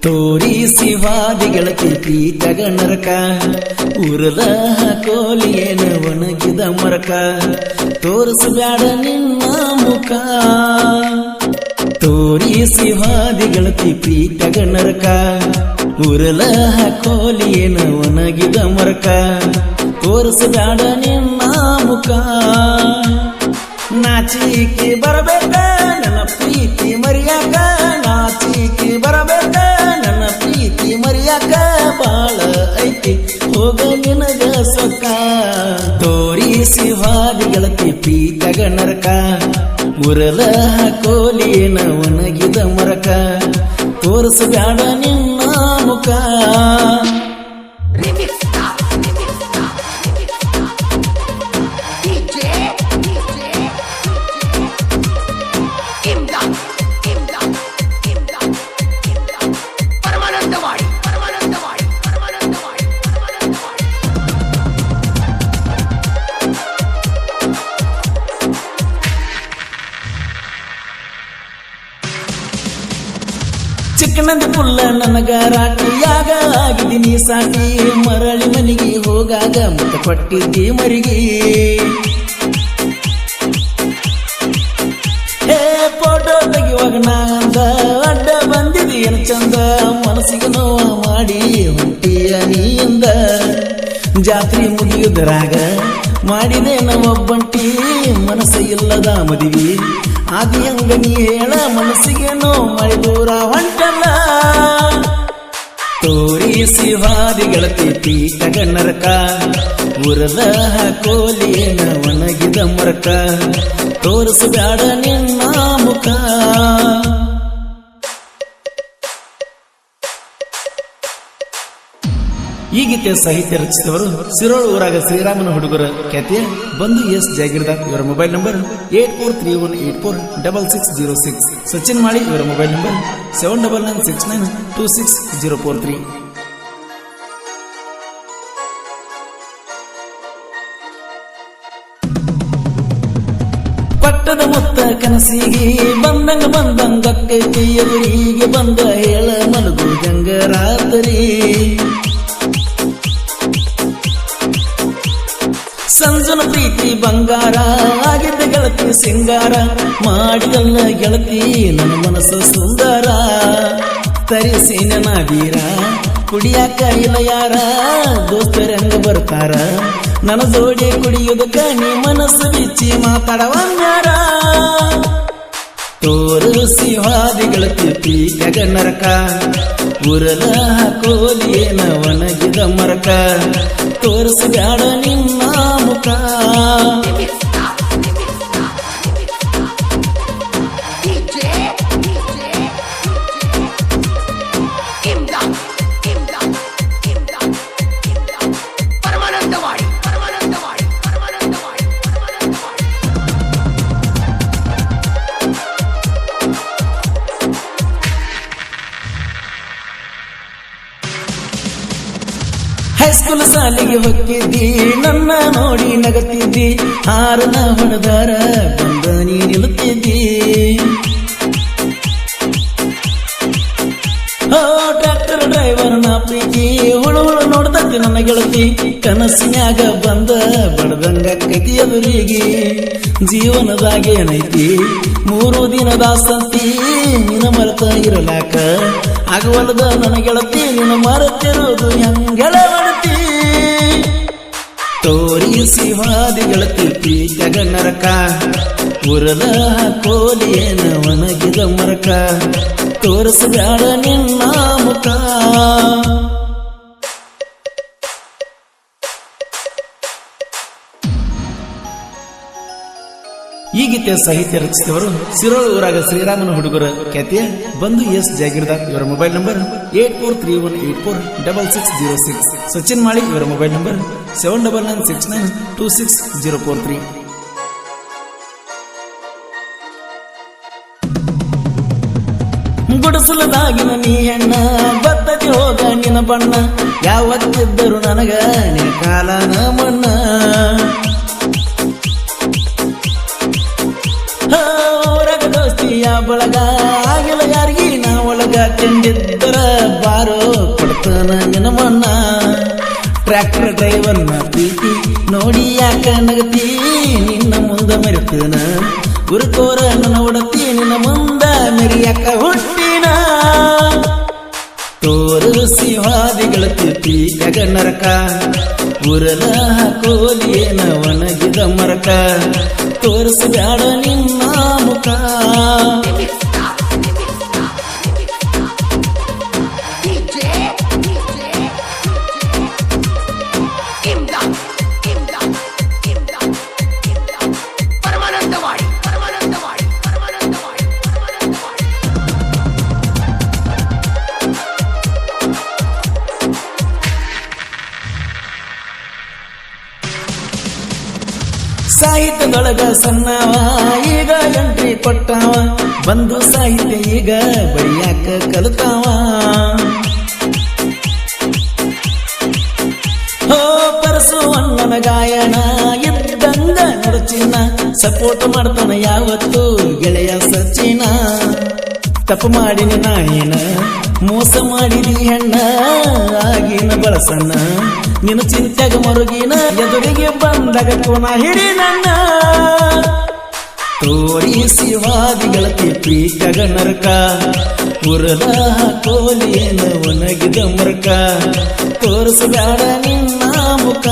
ತೋರಿಸಿ ವಾದಿ ಗೆಳತಿ ಪ್ರೀತಗ ನರಕ ಉರದ ಕೋಲಿಯೇನ ಒಣಗಿದ ಮರಕ ತೋರಿಸಬ್ಯಾಡ ನಿನ್ನ ಮುಖ ತೋರಿಸಿ ವಾದಿ ಗೆಳತಿ ಪ್ರೀತಗ ನರಕ ಉರಲ ಕೋಲಿಯೇನ ಒಣಗಿದ ಮರಕ ತೋರಿಸಬ್ಯಾಡ ನಿನ್ನ ಮುಖ ನಾಚಿಕೆ ಬರಬೇಕ ನನ್ನ ಪ್ರೀತಿ ಮರಿಯಾಕ ನಾಚಿಕೆ ಬರಬೇಕ ನನ್ನ ಪ್ರೀತಿ ಮರಿಯಾಕ ಬಾಳ ಐತಿ ಹೋಗ ನಿನಗ ಸೊಕ್ಕ ತೋರಿಸಿ ವಾದಿ ಗೆಳತಿ ಪ್ರೀತಗ ನರಕ ಉರಲ ಕೋಲಿಯೇನ ಒಣಗಿದ ಮರಕ ತೋರಿಸಬ್ಯಾಡ ನಿನ್ನ ಮುಖ ಚಿಕ್ಕನಂದ ಪುಲ್ಲ ನನಗ ರಾಟಿಯಾಗ ಆಗಿದ್ದೀನಿ ಸಾಟಿ ಮರಳಿ ಮನಿಗೆ ಹೋಗಾಗ ಮುತ್ತ ಕೊಟ್ಟಿದ್ದಿ ಮರಿಗೆ ಫೋಟೋ ತೆಗಿವಾಗ ನಾಂದ ಅಡ್ಡ ಬಂದಿದೀನ ಚಂದ ಮನಸ್ಸಿಗೆ ನೋವ ಮಾಡಿ ಹೊಂಟಿಯ ನೀಂದ ಜಾತ್ರೆ ಮುಗಿಯುದರಾಗ ಮಾಡಿದೆ ಒಬ್ಬಂಟಿ ಮನಸ್ಸು ಇಲ್ಲದ ಮದುವೆ ಆದಿ ಹಂಗ ನೀ ಹೇಳ ಮನಸ್ಸಿಗೆ ನೋ ಮಳೆ ದೂರ ಹೊಂಟಲ್ಲ ತೋರಿಸಿ ವಾದಿ ಗೆಳತಿ ಪ್ರೀತಗ ನರಕ ಉರದ ಕೋಲಿಯೇನ ಒಣಗಿದ ಮರಕ ತೋರಿಸಬ್ಯಾಡ ನಿನ್ನ ಮುಖ ಈ ಗೀತೆ ಸಾಹಿತ್ಯ ರಚಿಸಿದವರು ಸಿರೋಳು ಊರಾಗ ಶ್ರೀರಾಮನ ಹುಡುಗರ ಖ್ಯಾತಿಯ ಬಂಧು ಎಸ್ ಜಾಗೀರ್ದಾರ್ ಇವರ ಮೊಬೈಲ್ ನಂಬರ್ 8431846606 ಸಚಿನ್ ಮಾಳಿ ಇವರ ಮೊಬೈಲ್ ನಂಬರ್ 7996926043 ಪಟ್ಟದ ಮುತ್ತ ಕನಸಿಗೆ ಬಂದಂಗಕ್ಕೈತಿ ಎದುರಿಗೆ ಬಂದ ಹೇಳ ಮಲಗು ಗಂಗರಾತ್ರಿ ಸಂಜನ ಪ್ರೀತಿ ಬಂಗಾರ ಆಗಿದ್ದ ಗೆಳತಿ ಸಿಂಗಾರ ಮಾಡಿದಲ್ಲ ಗೆಳತಿ ನನ್ನ ಮನಸ್ಸು ಸುಂದರ ತರಿಸಿ ನನ್ನ ಬೀರ ಕುಡಿಯಾಕ ಇಲ್ಲ ಯಾರ ದೋಸ್ತರಂಗ ಬರ್ತಾರ ನನ್ನ ಜೋಡಿ ಕುಡಿಯುವುದಕ್ಕ ನೀ ಮನಸ್ಸು ಬಿಚ್ಚಿ ಮಾತಾಡವಂಗಾರ ತೋರಿಸಿ ವಾದಿ ಗೆಳತಿ ಪ್ರೀತಗ ನರಕ ಉರಲ ಕೋಲಿಯೇನ ಒಣಗಿದ ಮರಕ ತೋರಿಸಬ್ಯಾಡ ನಿನ್ನ ಮುಖ ಹೈಸ್ಕೂಲ್ ಸಾಲಿಗೆ ಹೊಕ್ಕಿದ್ದಿ ನನ್ನ ನೋಡಿ ನಗತ್ತಿದ್ದಿ ಹಾರನ ಹೊಡೆದಾರ ಬಂದ ನೀ ನಿಲ್ಲುತ್ತಿದ್ದಿ ಟ್ರ್ಯಾಕ್ಟರ್ ಡ್ರೈವರ್ ನ ಪ್ರೀತಿ ಹುಳು ನೋಡ್ದತ್ತಿ ನನ್ನ ಗೆಳತಿ ಕನಸಿನ್ಯಾಗ ಬಂದ ಬಡದಂಗ ಕೈತಿ ಎದುರಿಗೆ ಜೀವನದಾಗೇನೈತಿ 3 ದಿನದ ಸಂತಿ ನಿನ್ನ ಮರೆತ ಇರಲಾಕ ಆಗವಲ್ಲದ ನನ್ನ ಗೆಳತಿ ನಿನ್ನ ಮರೆತಿರುವುದು ಹೆಂಗಳ ಮಾಡತಿ ತೋರಿಸಿ ವಾದಿ ಗೆಳತಿ ಪ್ರೀತಗ ನರಕ ಉರದ ಕೋಲಿಯೇನ ಒಣಗಿದ ಮರಕ ತೋರಿಸಬ್ಯಾಡ ನಿನ್ನ ಮುಖ ಈ ಗೀತೆ ಸಾಹಿತ್ಯ ರಚಿಸಿದವರು ಸಿರೋಳು ಊರಾಗ ಶ್ರೀರಾಮನ ಹುಡುಗರ ಖ್ಯಾತಿಯ ಬಂಧು ಎಸ್ ಜಾಗೀರ್ದಾರ್ ಇವರ ಮೊಬೈಲ್ ನಂಬರ್ 8431846606 ಸಚಿನ್ ಮಾಳಿ ಇವರ ಮೊಬೈಲ್ ನಂಬರ್ 7996926043 ಗುಡಿಸಲದಾಗಿನ ನೀ ಹೆಣ್ಣ ಬದ್ದದಿ ಹೋಗ ನಿನ್ನ ಬಣ್ಣ ಯಾವತ್ತಿದ್ದರು ನನಗ ನಿನ್ನ ಕಾಲನ ಮಣ್ಣ ಬಳಗ ಆಗಿಲ್ಲ ಯಾರಿಗಿ ನಾ ಒಳಗ ಹುಡುಗ ಕಂಡಿದ್ದರ ಬಾರೋ ಕೊಡ್ತಾನ ನಿನ್ನ ಮಣ್ಣ ಟ್ರ್ಯಾಕ್ಟರ್ ಡ್ರೈವರ್ನ ಪ್ರೀತಿ ನೋಡಿ ಯಾಕ ನಗತಿ ನಿನ್ನ ಮುಂದ ಮೆರೆತನ ಗುರುಕೋರ ನನ್ನ ಒಡತಿ ನಿನ್ನ ಮುಂದ ಮೆರಿಯಾಕ ಹುಟ್ಟಿನ ತೋರಿಸಿ ವಾದಿಗಳತಿ ಪೀಕಗ ನರಕ ಉರಲ ಹಾಕೋಲಿಯೇನ ಒಣಗಿದ ಮರಕ ತೋರಿಸಬ್ಯಾಡ ನಿನ್ನ ಮುಖ ಸಾಹಿತ್ಯದೊಳಗ ಸಣ್ಣವ ಈಗ ಎಂಟ್ರಿ ಕೊಟ್ಟವ ಬಂದು ಸಾಹಿತ್ಯ ಈಗ ಬಡಿಯಾಕ ಕಲಿತಾವ ಹೋ ಪರಸುವಣ್ಣನ ಗಾಯನ ಇದ್ದಂಗ ನುಡುಚಿನ ಸಪೋರ್ಟ್ ಮಾಡ್ತಾನ ಯಾವತ್ತು ಗೆಳೆಯ ಸಚಿನ ತಪ್ಪು ಮಾಡಿನ ನಾಯಿನ ಮೋಸ ಮಾಡಿದಿ ಹೆಣ್ಣ ಆಗಿನ ಬಳಸಣ್ಣ ನಿನ್ನ ಚಿಂತೆಗ ಮರುಗಿನ ಎದುರಿಗೆ ಬಂದಾಗ ಕೋನ ಹಿಡಿ ನನ್ನ ತೋರಿಸಿ ವಾದಿಗಳತಿ ಪೀಕಗ ನರಕ ಉರದ ಕೋಲಿಯನ ಒಣಗಿದ ಮರಕ ತೋರಿಸಬೇಡ ನಿನ್ನ ಮುಖ